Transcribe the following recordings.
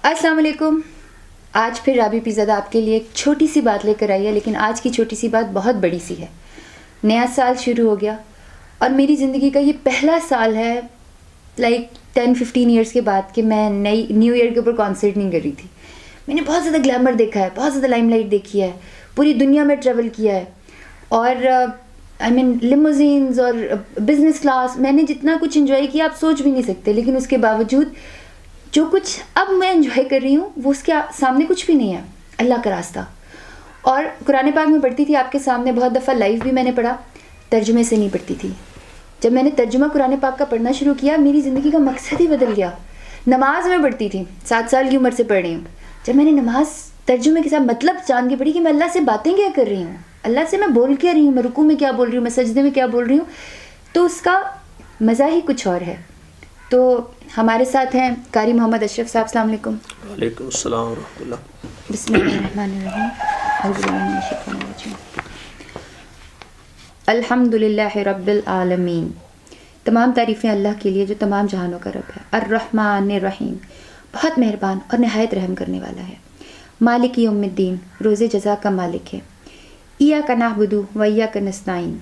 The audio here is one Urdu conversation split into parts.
السلام علیکم. آج پھر رابی پیزادہ آپ کے لیے ایک چھوٹی سی بات لے کر آئی ہے، لیکن آج کی چھوٹی سی بات بہت بڑی سی ہے. نیا سال شروع ہو گیا اور میری زندگی کا یہ پہلا سال ہے 10-15 ایئرس کے بعد کہ میں نیو ایئر کے اوپر کانسرٹ نہیں کر رہی تھی. میں نے بہت زیادہ گلیمر دیکھا ہے، بہت زیادہ لائم لائٹ دیکھی ہے، پوری دنیا میں ٹریول کیا ہے، اور لیموزینز اور بزنس کلاس، میں نے جتنا کچھ انجوائے کیا آپ سوچ بھی نہیں سکتے. لیکن اس کے باوجود جو کچھ اب میں انجوائے کر رہی ہوں وہ اس کے سامنے کچھ بھی نہیں ہے، اللہ کا راستہ. اور قرآن پاک میں پڑھتی تھی آپ کے سامنے، بہت دفعہ لائیو بھی میں نے پڑھا، ترجمے سے نہیں پڑھتی تھی. جب میں نے ترجمہ قرآن پاک کا پڑھنا شروع کیا میری زندگی کا مقصد ہی بدل گیا. نماز میں پڑھتی تھی، 7 سال کی عمر سے پڑھ رہی ہوں. جب میں نے نماز ترجمے کے ساتھ مطلب جان کے پڑھی کہ میں اللہ سے باتیں کیا کر رہی ہوں، اللہ سے میں بول کیا رہی ہوں، میں رکوع میں کیا بول رہی ہوں، میں سجدے میں کیا بول رہی ہوں، تو اس کا مزہ ہی کچھ اور ہے. تو ہمارے ساتھ ہیں قاری محمد اشرف صاحب. السلام علیکم. وعلیکم السلام ورحمۃ اللہ. بسم اللہ الرحمن الرحیم. اعوذ باللہ من الشیطان الرجیم. الحمد للہ رب العالمین. تمام تعریفیں اللہ کے لیے جو تمام جہانوں کا رب ہے. الرحمن الرحیم، بہت مہربان اور نہایت رحم کرنے والا ہے. مالک یوم الدین، روز جزا کا مالک ہے. ایاک نعبد و ایاک نستعین،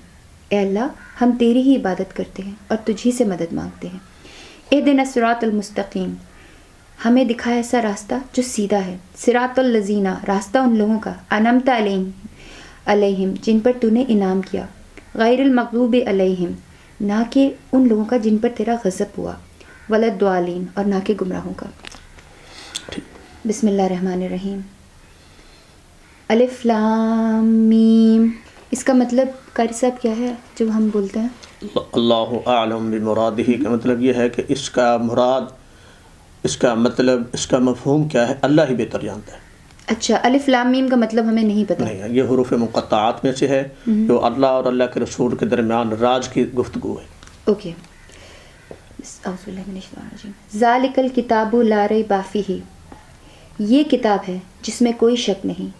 اے اللہ ہم تیری ہی عبادت کرتے ہیں اور تجھ ہی سے مدد مانگتے ہیں. اہدنا الصراط المستقیم، ہمیں دکھا ایسا راستہ جو سیدھا ہے. صراط الذین، راستہ ان لوگوں کا، انعمت علیہم، جن پر تو نے انعام کیا. غیر المغضوب علیہم، نہ کہ ان لوگوں کا جن پر تیرا غضب ہوا. ولا الضالین، اور نہ کہ گمراہوں کا. بسم اللہ الرحمن الرحیم. الف لام میم، اس کا مطلب قاری صاحب کیا ہے جو ہم بولتے ہیں؟ اللہ اعلم بمرادہ کا مطلب یہ ہے کہ اس کا مراد، اس کا مطلب، اس کا مفہوم کیا ہے اللہ ہی بہتر جانتا ہے. اچھا، الف لام میم کا مطلب ہمیں نہیں پتہ. نہیں، یہ حروف مقطعات میں سے ہے جو اللہ اور اللہ کے رسول کے درمیان راز کی گفتگو ہے. اوکے. اعوذ باللہ من الشیطان الرجیم. ذالک الکتاب لا ریب فیہ، یہ کتاب ہے جس میں کوئی شک نہیں.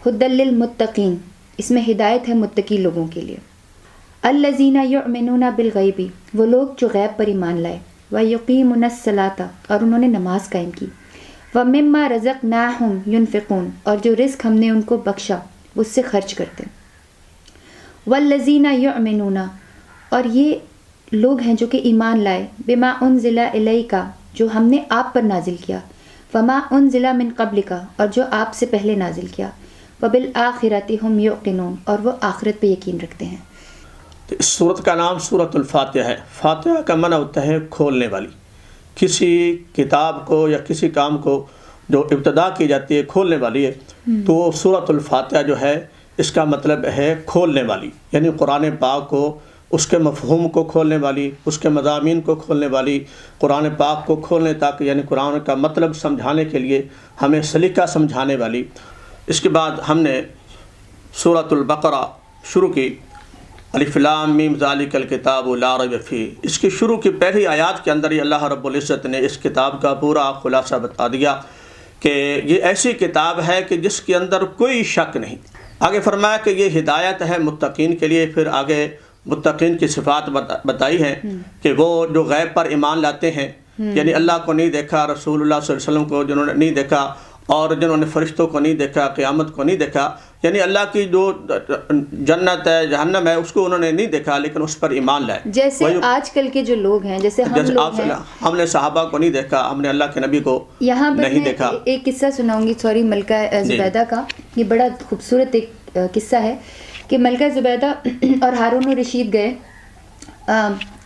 ھدی للمتقین، اس میں ہدایت ہے متقی لوگوں کے لیے. الذین یؤمنون بالغیب، وہ لوگ جو غیب پر ایمان لائے. ویقیمون الصلاۃ، اور انہوں نے نماز قائم کی. ومما رزقناہم ینفقون، اور جو رزق ہم نے ان کو بخشا وہ اس سے خرچ کرتے. والذین یؤمنون، اور یہ لوگ ہیں جو کہ ایمان لائے. بما انزل الیک، جو ہم نے آپ پر نازل کیا. وما انزل من قبلک، اور جو آپ سے پہلے نازل کیا. وبالآخرۃ ہم یوقنون، اور وہ آخرت پہ یقین رکھتے ہیں. تو اس صورت کا نام سورۃ الفاتحہ ہے. فاتحہ کا معنی ہوتا ہے کھولنے والی. کسی کتاب کو یا کسی کام کو جو ابتدا کی جاتی ہے کھولنے والی ہے، تو سورۃ الفاتحہ جو ہے اس کا مطلب ہے کھولنے والی، یعنی قرآن پاک کو، اس کے مفہوم کو کھولنے والی، اس کے مضامین کو کھولنے والی، قرآن پاک کو کھولنے تک، یعنی قرآن کا مطلب سمجھانے کے لیے ہمیں سلیقہ سمجھانے والی. اس کے بعد ہم نے سورۃ البقرہ شروع کی. الف لام میم ذالک الکتاب لا ریب فیہ، اس کی شروع کی پہلی آیات کے اندر ہی اللہ رب العزت نے اس کتاب کا پورا خلاصہ بتا دیا کہ یہ ایسی کتاب ہے کہ جس کے اندر کوئی شک نہیں. آگے فرمایا کہ یہ ہدایت ہے متقین کے لیے. پھر آگے متقین کی صفات بتائی ہیں کہ وہ جو غیب پر ایمان لاتے ہیں، یعنی اللہ کو نہیں دیکھا، رسول اللہ صلی اللہ علیہ وسلم کو جنہوں نے نہیں دیکھا، اور جنہوں نے فرشتوں کو نہیں دیکھا، قیامت کو نہیں دیکھا، یعنی اللہ کی جو جنت ہے، جہنم ہے، اس کو انہوں نے نہیں دیکھا لیکن اس پر ایمان لائے. جیسے آج کل کے جو لوگ ہیں، جیسے ہم نے صحابہ کو نہیں دیکھا، ہم نے اللہ کے نبی کو نہیں دیکھا. ایک قصہ سناؤں گی، سوری، ملکہ زبیدہ کا. یہ بڑا خوبصورت ایک قصہ ہے کہ ملکہ زبیدہ اور ہارون الرشید گئے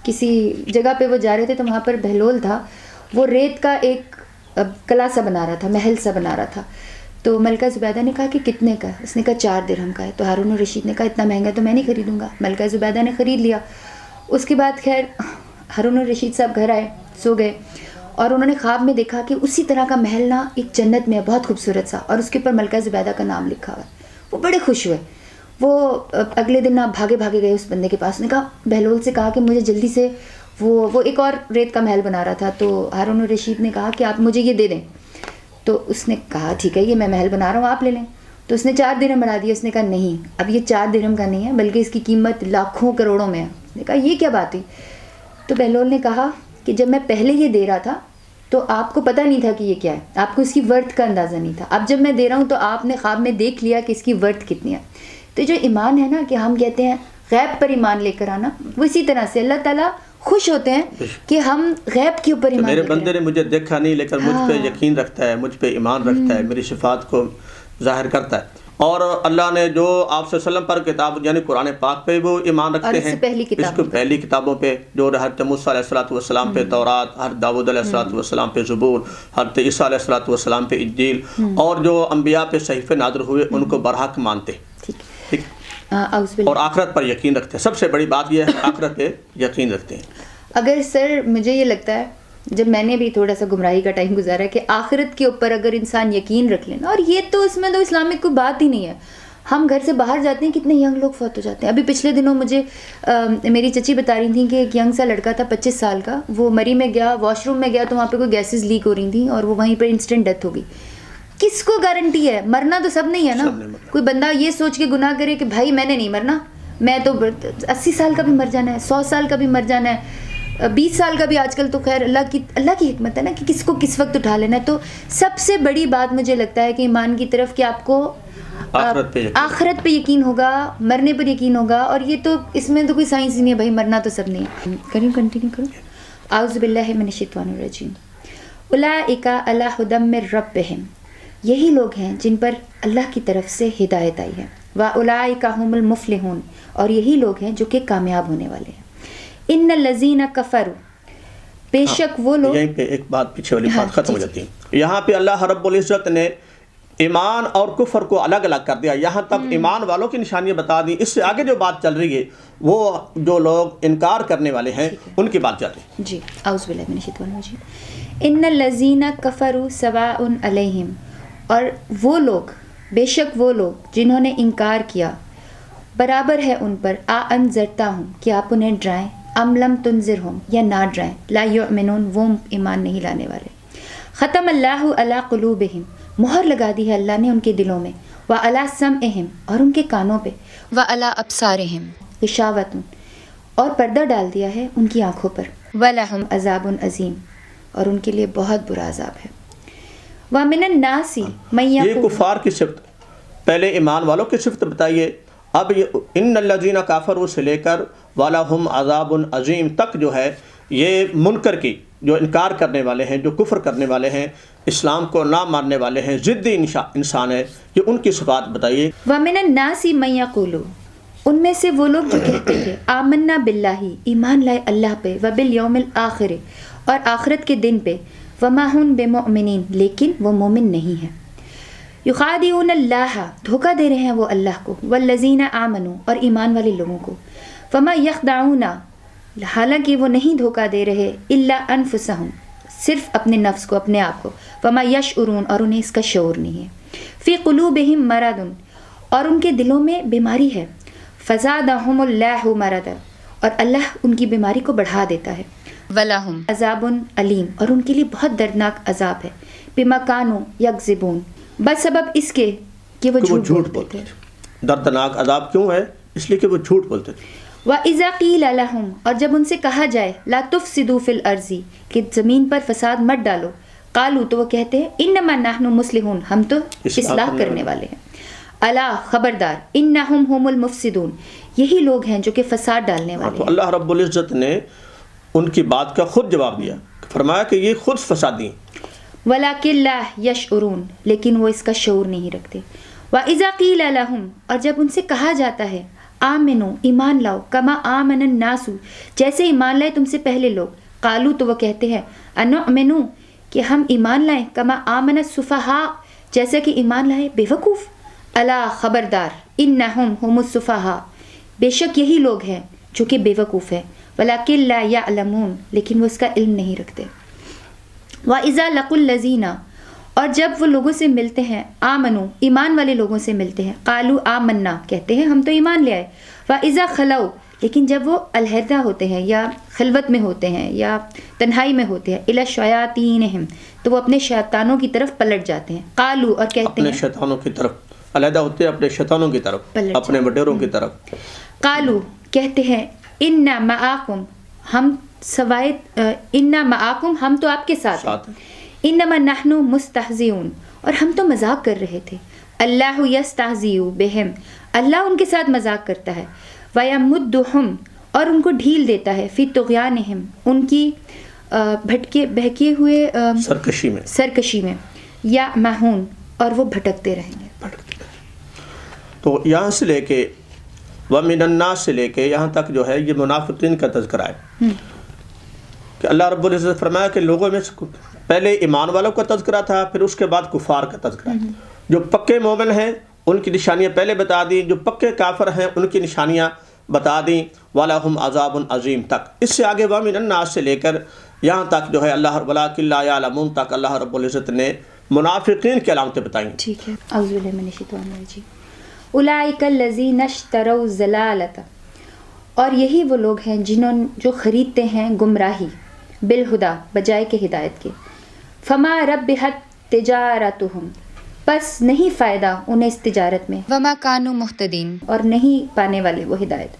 کسی جگہ پہ، وہ جا رہے تھے تو وہاں پر بہلول تھا، وہ ریت کا ایک قلعہ سا بنا رہا تھا، محل سا بنا رہا تھا. تو ملکہ زبیدہ نے کہا کہ کتنے کا ہے؟ اس نے کہا 4 درہم کا ہے. تو ہارون الرشید نے کہا اتنا مہنگا تو میں نہیں خریدوں گا. ملکہ زبیدہ نے خرید لیا. اس کے بعد خیر ہارون الرشید صاحب گھر آئے، سو گئے، اور انہوں نے خواب میں دیکھا کہ اسی طرح کا محل نا ایک جنت میں ہے، بہت خوبصورت سا، اور اس کے اوپر ملکہ زبیدہ کا نام لکھا ہوا ہے. وہ بڑے خوش ہوئے. وہ اگلے دن بھاگے گئے اس بندے کے پاس. نے کہا، بہلول سے کہا کہ مجھے جلدی سے، وہ ایک اور ریت کا محل بنا رہا تھا. تو ہارون الرشید نے کہا کہ آپ مجھے یہ دے دیں. تو اس نے کہا ٹھیک ہے، یہ میں محل بنا رہا ہوں، آپ لے لیں. تو اس نے 4 درہم بڑھا دیا. اس نے کہا نہیں، اب یہ 4 درہم کا نہیں ہے بلکہ اس کی قیمت لاکھوں کروڑوں میں ہے. اس نے کہا یہ کیا بات ہوئی؟ تو بہلول نے کہا کہ جب میں پہلے یہ دے رہا تھا تو آپ کو پتہ نہیں تھا کہ یہ کیا ہے، آپ کو اس کی ورتھ کا اندازہ نہیں تھا. اب جب میں دے رہا ہوں تو آپ نے خواب میں دیکھ لیا کہ اس کی ورتھ کتنی ہے. تو جو ایمان ہے نا کہ ہم کہتے ہیں غیب پر ایمان لے کر آنا، وہ اسی طرح سے اللہ تعالیٰ خوش ہوتے ہیں کہ ہم غیب کے اوپر ایمان میرے رکھ رہے ہیں. بندے نے مجھے دیکھا نہیں لیکن مجھ پہ یقین رکھتا ہے، مجھ پہ ایمان رکھتا ہے، میری صفات کو ظاہر کرتا ہے. اور اللہ نے جو آپ صلی اللہ علیہ وسلم پر کتاب یعنی قرآن پاک پہ وہ ایمان رکھتے ہیں، اس کو پہلی کتابوں پہ جو حضرت موسیٰ علیہ الصلوۃ والسلام پہ تورات، حضرت داؤد علیہ الصلوۃ والسلام پہ زبور، حضرت عیسیٰ علیہ الصلوۃ والسلام پہ انجیل، اور جو انبیاء پہ صحیفے نازل ہوئے ان کو برحق مانتے. ٹھیک. اور آخرت پر یقین رکھتے ہیں. سب سے بڑی بات یہ ہے آخرت پہ یقین رکھتے ہیں. اگر سر مجھے یہ لگتا ہے جب میں نے بھی تھوڑا سا گمراہی کا ٹائم گزارا کہ آخرت کے اوپر اگر انسان یقین رکھ لینا، اور یہ تو اس میں تو اسلامک کوئی بات ہی نہیں ہے. ہم گھر سے باہر جاتے ہیں کتنے ینگ لوگ فوت ہو جاتے ہیں. ابھی پچھلے دنوں مجھے میری چچی بتا رہی تھیں کہ ایک ینگ سا لڑکا تھا 25 سال کا، وہ مری میں گیا، واش روم میں گیا تو وہاں پہ کوئی گیسز لیک ہو رہی تھیں اور وہ وہیں پہ انسٹنٹ ڈیتھ ہو گئی. کس کو گارنٹی ہے؟ مرنا تو سب نہیں ہے نا. کوئی بندہ یہ سوچ کے گناہ کرے کہ بھائی میں نے نہیں مرنا، میں تو 80 سال کا بھی مر جانا ہے، 100 سال کا بھی مر جانا ہے، 20 سال کا بھی. آج کل تو خیر اللہ کی حکمت ہے نا کہ کس کو کس وقت اٹھا لینا ہے. تو سب سے بڑی بات مجھے لگتا ہے کہ ایمان کی طرف کہ آپ کو آخرت پہ یقین ہوگا، مرنے پر یقین ہوگا. اور یہ تو اس میں تو کوئی سائنس ہی نہیں ہے بھائی، مرنا تو سب نہیں ہے. کریں کنٹینیو کروں. اعوذ باللہ من الشیطان الرجیم. اولئک علی ھدی من ربہم، یہی لوگ ہیں جن پر اللہ کی طرف سے ہدایت آئی ہے. واولئک ھم المفلحون، اور یہی لوگ ہیں جو کہ کامیاب ہونے والے ہیں. ان الذین کفروا، بے شک وہ لوگ. یہیں پہ ایک بات پیچھے والی بات ختم ہو جاتی ہے. یہاں پہ اللہ رب العزت نے ایمان اور کفر کو الگ الگ کر دیا. یہاں تک ایمان والوں کی نشانیاں بتا دی، اس سے آگے جو بات چل رہی ہے وہ جو لوگ انکار کرنے والے ہیں ان کی بات چل رہی ہے. جی اعوذ باللہ من الشیطان الرجیم. ان الذین کفروا سواء علیہم، اور وہ لوگ، بے شک وہ لوگ جنہوں نے انکار کیا، برابر ہے ان پر انذرتا ہوں کہ آپ انہیں ڈرائیں، ام لم تنذرہم، یا نہ ڈرائیں، لا یؤمنون، وہ ایمان نہیں لانے والے. ختم اللہ علی قلوبہم، مہر لگا دی ہے اللہ نے ان کے دلوں میں، وعلی سمعہم، اور ان کے کانوں پہ، وعلی ابصارہم غشاوۃ، اور پردہ ڈال دیا ہے ان کی آنکھوں پر، ولہم عذاب عظیم، اور ان کے لیے بہت برا عذاب ہے. ومن الناس من یہ یقول، کفار کی صفت، پہلے ایمان والوں کی صفت بتائیے. اب یہ ان الذین کافروا سے لے کر ولہم عذاب عظیم تک جو ہے یہ منکر کی، جو انکار کرنے والے ہیں، جو کفر کرنے والے ہیں، اسلام کو نہ ماننے والے ہیں، ضدی انسان ہے، یہ ان کی صفات بتائیے. ومن الناس من یقول، ان میں سے وہ لوگ جو کہتے تھے آمنا باللہ، ایمان لائے اللہ پہ، وبالیوم الآخر، اور آخرت کے دن پہ، وما ہم بمؤمنین، لیکن وہ مومن نہیں ہیں. یخادعون اللہ، دھوکہ دے رہے ہیں وہ اللہ کو، والذین آمنوا، اور ایمان والے لوگوں کو. وما یخدعون، حالانکہ وہ نہیں دھوکہ دے رہے، الا انفسہم، صرف اپنے نفس کو، اپنے آپ کو. وما یشعرون، اور انہیں اس کا شعور نہیں ہے. فی قلوبہم مرض، اور ان کے دلوں میں بیماری ہے. فزادہم اللہ مرضا، اور اللہ ان کی بیماری کو بڑھا دیتا ہے. وَلَهُمْ عذاب علیم، اور ان کے لیے بہت دردناک عذاب ہے. بما کانوا یکذبون، بس سبب اس کے کہ وہ جھوٹ بولتے تھے. دردناک عذاب کیوں ہے؟ اس لیے کہ وہ جھوٹ بولتے تھے. وَإِذَا قِيلَ لَهُمْ، اور جب ان سے کہا جائے لا تفسدوا فی الارض، کہ زمین پر فساد مت ڈالو، قالوا، تو وہ کہتے ہیں انما نحن مصلحون، ہم تو اصلاح کرنے والے ہیں. الا، خبردار، انہم هم المفسدون، یہی لوگ ہیں جو کہ فساد ڈالنے والے تو ہیں. اللہ رب العزت نے ان کی بات کا خود جواب دیا، فرمایا کہ یہ خود فسادی ہیں. وَلَكِنْ لَا يَشْعُرُونَ، لیکن وہ اس کا شعور نہیں رکھتے. وَإِذَا قِيلَ لَهُمْ، اور جب ان سے کہا جاتا ہے آمنو، ایمان لاؤ، کما آمن الناس، جیسے ایمان لائے تم سے پہلے لوگ. قالو، تو وہ کہتے ہیں انؤمنو، کہ ہم ایمان لائیں، کما آمن السفہاء، جیسا کہ ایمان لائے بے وقوف. الا، خبردار، انہم هم السفہاء، بے شک یہی لوگ ہیں جو کہ بے وقوف ہیں. وَلَكِنْ لَا يَعْلَمُونَ، لیکن وہ اس کا علم نہیں رکھتے. وَإِذَا لَقُوا الَّذِينَ، اور جب وہ لوگوں سے ملتے ہیں، آمنو، ایمان والے لوگوں سے ملتے ہیں، قالوا آمنا، کہتے ہیں ہم تو ایمان لے آئے. وَإِذَا خَلَوْا، لیکن جب وہ علیحدہ ہوتے ہیں یا خلوت میں ہوتے ہیں یا تنہائی میں ہوتے ہیں، إِلَى شَيَاطِينِهِمْ، تو وہ اپنے شیطانوں کی طرف پلٹ جاتے ہیں. قالوا، اور کہتے ہیں، اپنے شیطانوں کی طرف علیحدہ ہوتے ہیں، اپنے شیطانوں کی طرف، اپنے وڈیروں کی طرف. قالوا، کہتے ہیں، اِنَّا مَعَكُمْ، ہم سوائے انا معاکم، ہم تو آپ کے ساتھ ہیں، انما نحن مستہزئون، اور ہم تو مذاق کر رہے تھے، اللہ یستہزئ بہم، اللہ ان کے ساتھ مذاق کرتا ہے، ویمدہم، اور ان کو ڈھیل دیتا ہے، فی طغیانہم، ان کی بہکے ہوئے سرکشی میں، یا مہون، اور وہ بھٹکتے رہیں گے۔ تو یہاں سے لے کے وَمِنَ النَّاسِ سے لے کے یہاں تک جو ہے یہ منافقین کا تذکرہ ہے کہ اللہ رب العزت فرمایا کہ لوگوں میں پہلے ایمان والوں کا تذکرہ تھا، پھر اس کے بعد کفار کا تذکرہ۔ جو پکے مومن ہیں ان کی نشانیاں پہلے بتا دیں، جو پکے کافر ہیں ان کی نشانیاں بتا دیں، وَلَهُمْ عَذَابٌ عَظِيمٌ تک۔ اس سے آگے وَمِنَ النَّاسِ سے لے کر یہاں تک جو ہے اللہ وَلَٰكِن لَا يَعْلَمُونَ تک اللہ رب العزت نے منافقین کی علامتیں بتائیں۔ ٹھیک ہے، اعوذ باللہ من الشیطان الرجیم۔ اولئک الذین اشتروا الضلالۃ، اور یہی وہ لوگ ہیں جو خریدتے ہیں گمراہی، بالہدا، بجائے کہ ہدایت کے، فما ربحت تجارتہم، پس نہیں فائدہ انہیں اس تجارت میں، وما کانوا مہتدین، اور نہیں پانے والے وہ ہدایت،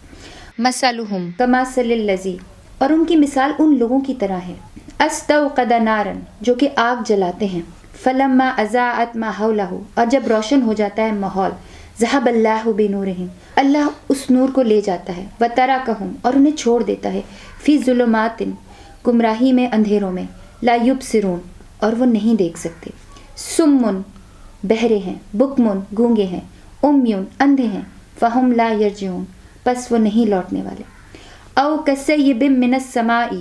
مثلہم کمثل الذی، اور ان کی مثال ان لوگوں کی طرح ہے، استوقد نارا، جو کہ آگ جلاتے ہیں، فلما اضاءت ما حولہ، اور جب روشن ہو جاتا ہے ماحول، ذهب اللہ بنورہم، اللہ اس نور کو لے جاتا ہے، وترکہم، اور انہیں چھوڑ دیتا ہے، فی ظلمات، گمراہی میں، اندھیروں میں، لا یبصرون، اور وہ نہیں دیکھ سکتے، سمن، بہرے ہیں، بکمن، گونگے ہیں، امیون، اندھے ہیں، فہم لا یرجعون، پس وہ نہیں لوٹنے والے، او کسیب من السماء،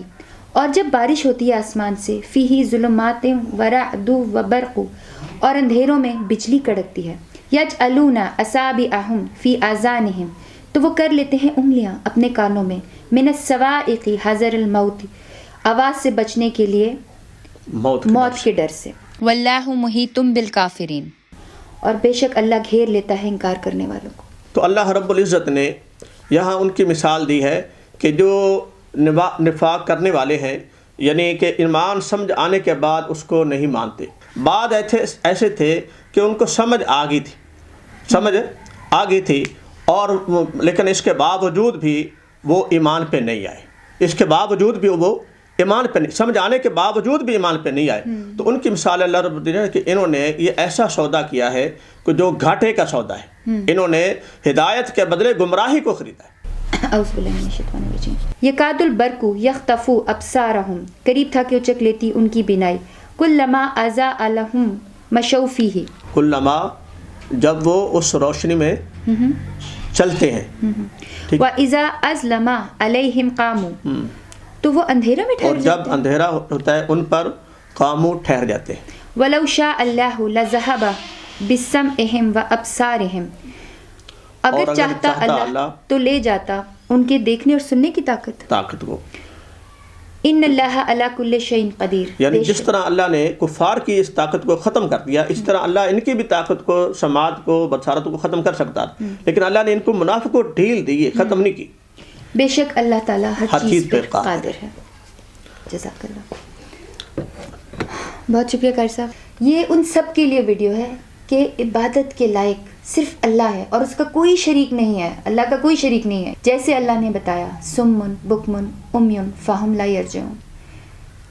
اور جب بارش ہوتی ہے آسمان سے، فیہ ظلمات ورعد وبرق، اور اندھیروں میں بجلی کڑکتی ہے، یجعلون اصابعہم فی آذانہم، تو وہ کر لیتے ہیں انگلیاں اپنے کانوں میں، من الصواعق حذر الموت، آواز سے بچنے کے لیے موت کے ڈر سے، واللہ محیط بالکافرین، اور بے شک اللہ گھیر لیتا ہے انکار کرنے والوں کو۔ تو اللہ رب العزت نے یہاں ان کی مثال دی ہے کہ جو نفاق کرنے والے ہیں، یعنی کہ ایمان سمجھ آنے کے بعد اس کو نہیں مانتے، بعد ایسے تھے کہ ان کو سمجھ آ گئی تھی اور لیکن اس کے باوجود بھی وہ ایمان پہ نہیں آئے، اس کے باوجود بھی وہ ایمان پہ نہیں، سمجھ آنے کے باوجود بھی ایمان پہ نہیں آئے۔ تو ان کی مثال اللہ رب العزت نے کہ انہوں نے یہ ایسا سودا کیا ہے کہ جو گھاٹے کا سودا ہے، انہوں نے ہدایت کے بدلے گمراہی کو خریدا ہے۔ اعوذ باللہ من الشیطان الرجیم۔ یکاد البرق یخطف ابصارہم، قریب تھا کہ اچک لیتی ان کی بینائی، کلما اضاء لہم مشوا فیہ، کلما، جب وہ اس روشنی میں چلتے ہیں، وَإِذَا أَظْلَمَ عَلَيْهِمْ قَامُوا، تو وہ اندھیرے میں ٹھہر اور جب اندھیرا ہوتا ہے ان پر قاموا ٹھہر جاتے ہیں۔ وَلَوْ شَاءَ اللَّهُ لَذَهَبَ بِسَمْعِهِمْ وَأَبْصَارِهِمْ، اگر چاہتا اللہ تو لے جاتا ان کے دیکھنے اور سننے کی طاقت کو۔ ان اللہ علی کل شیء قدیر، یعنی جس طرح اللہ نے کفار کی اس طاقت کو ختم کر دیا، اس طرح اللہ ان کی بھی طاقت کو، سماعت کو، بصارت کو ختم کر سکتا، لیکن اللہ نے ان کو منافق کو ڈھیل دی، ختم نہیں کی۔ بے شک اللہ تعالیٰ ہر چیز پہ قادر ہے۔ جزاک اللہ، بہت شکریہ قاری صاحب۔ یہ ان سب کے لیے ویڈیو ہے کہ عبادت کے لائق صرف اللہ ہے اور اس کا کوئی شریک نہیں ہے، اللہ کا کوئی شریک نہیں ہے، جیسے اللہ نے بتایا سمن بکمن امیون فہم لا یرجعون،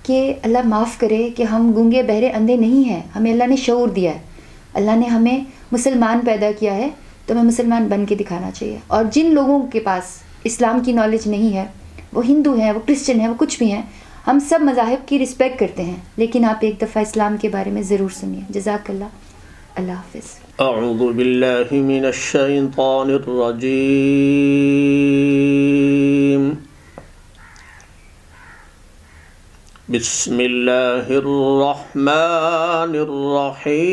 کہ اللہ معاف کرے کہ ہم گونگے بہرے اندھے نہیں ہیں، ہمیں اللہ نے شعور دیا ہے، اللہ نے ہمیں مسلمان پیدا کیا ہے تو ہمیں مسلمان بن کے دکھانا چاہیے۔ اور جن لوگوں کے پاس اسلام کی نالج نہیں ہے، وہ ہندو ہیں، وہ کرسچن ہیں، وہ کچھ بھی ہیں، ہم سب مذاہب کی رسپیکٹ کرتے ہیں، لیکن آپ ایک دفعہ اسلام کے بارے میں ضرور سنیے۔ جزاک اللہ، اللہ حافظ۔ اعوذ باللہ من الشیطان الرجیم، بسم اللہ الرحمن الرحیم،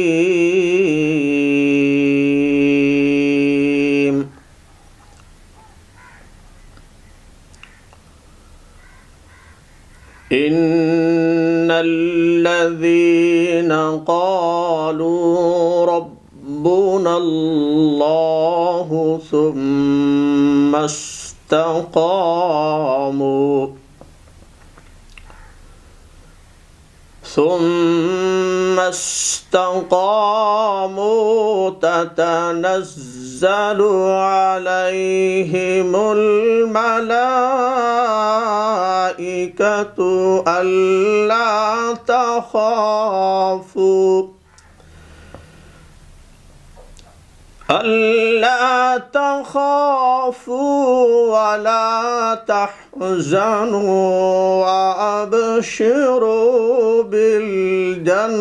ان الذین قالوا ربنا اللہ ثم استقاموا ثم استقاموا تتنزل عليهم الملائكة ألا تخافوا ولا تحزنوا وأبشروا بالجنة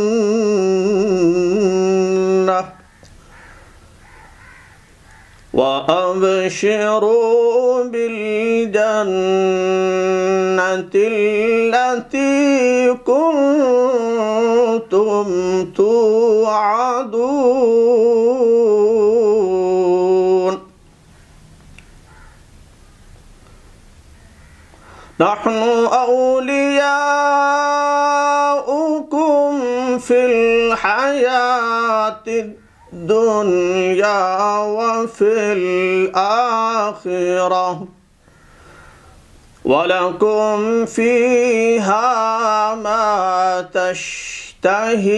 التي كنتم توعدون نحن أولياؤكم في الحياة الدنيا وفي الآخرة ولكم فيها ما تشتهي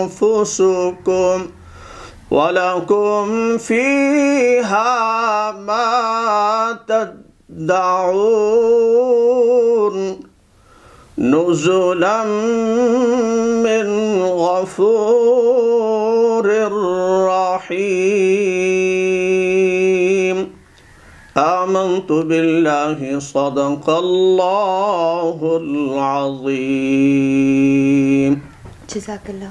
أنفسكم ولكم فيها ما تدعون نزلا من غفور رحيم آمنت بالله صدق الله العظيم. جزاک اللہ.